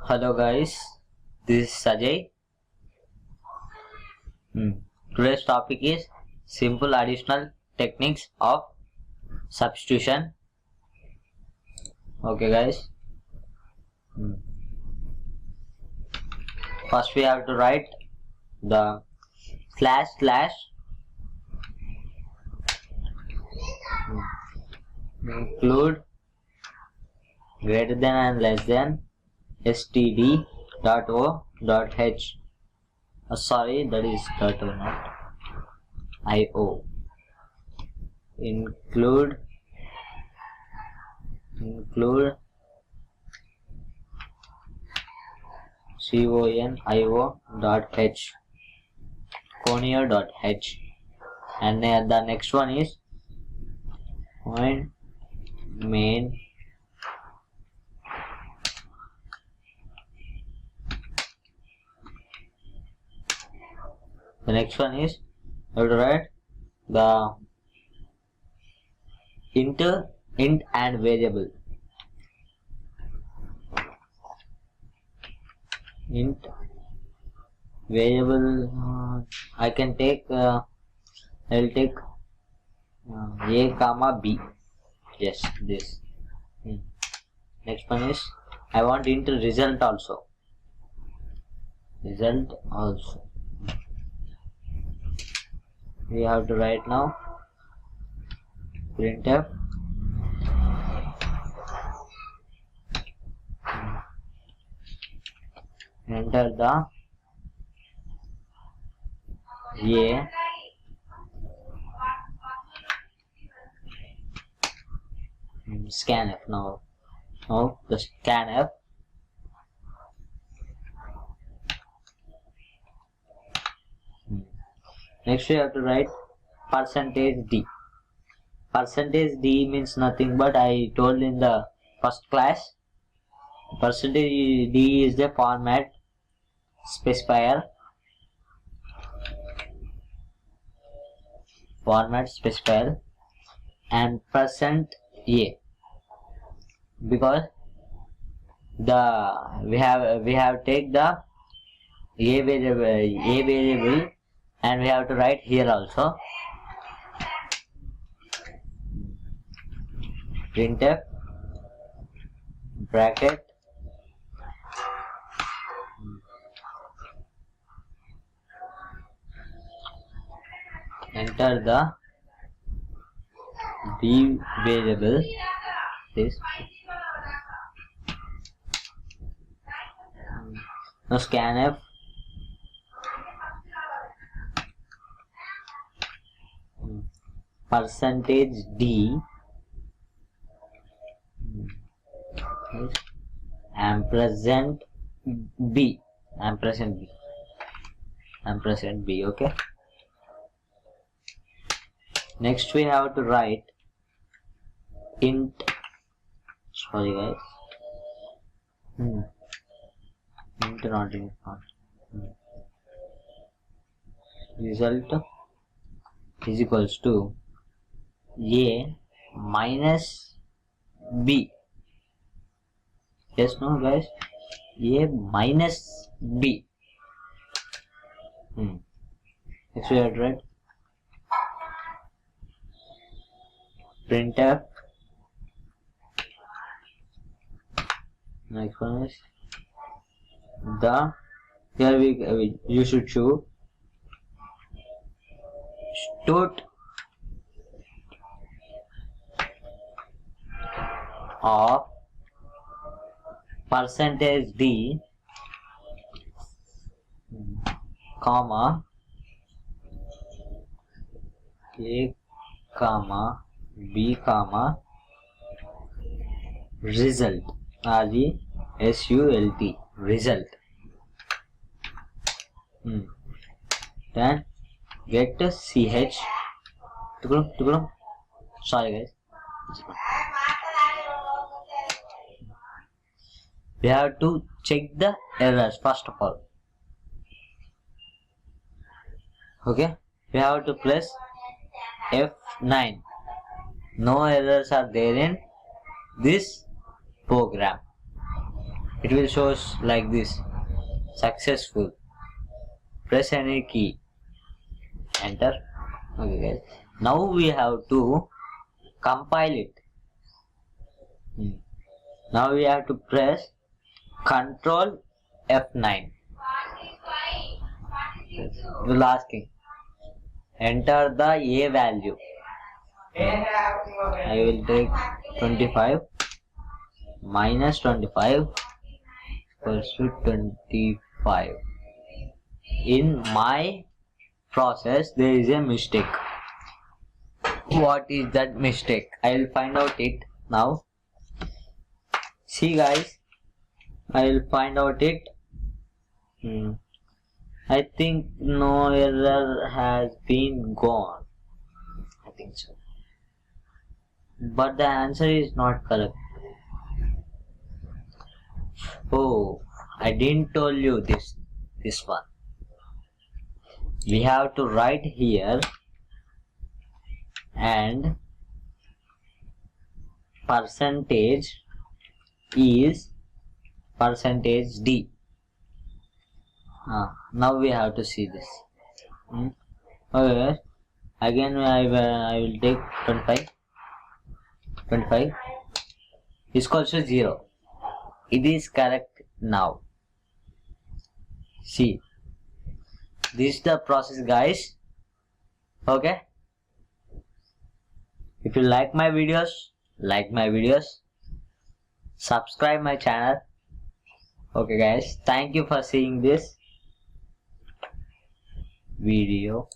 Hello guys, this is Ajay. Today's topic is simple additional techniques of substitution. Okay guys. First we have to write the slash slash include greater than and less than std.o.h. Sorry, that is .o, not io. Include conio.h and the next one is point main the next one is you have to write the int and variable. Int variable I can take I will take a comma b. Yes, this. Next one is I want int result also. We have to write now printf enter the a scanf now the scanf next we have to write percentage d. Percentage d means nothing but I told in the first class. Percentage d is the format specifier. And percent a because we have take the a variable and we have to write here also printf bracket enter the b variable this now scanf percentage d ampersand b okay. Next we have to write int int not result is equals to a minus b. Yes, no guys, a minus b. Next we have to write printf next one is the here you should show stud of percentage d comma a comma b comma result result then get ch sorry guys we have to check the errors first of all. Okay, we have to press F9. No errors are there in this program. it will show like this, successful. Press any key, enter. Okay guys, now we have to compile it. Now we have to press Control F9. Will asking, enter the A value. I will take 25 minus 25 equals to 25. In my process there is a mistake. What is that mistake? I will find out it now. See guys, I will find out it. I think no error has been gone. I think so. But the answer is not correct. Oh, I didn't tell you this one. We have to write here and percentage is percentage D. Now we have to see this. Okay, again I will take 25 is equals to 0. It is correct now. See, this is the process guys. Okay, if you like my videos, subscribe my channel. Okay guys, thank you for seeing this video.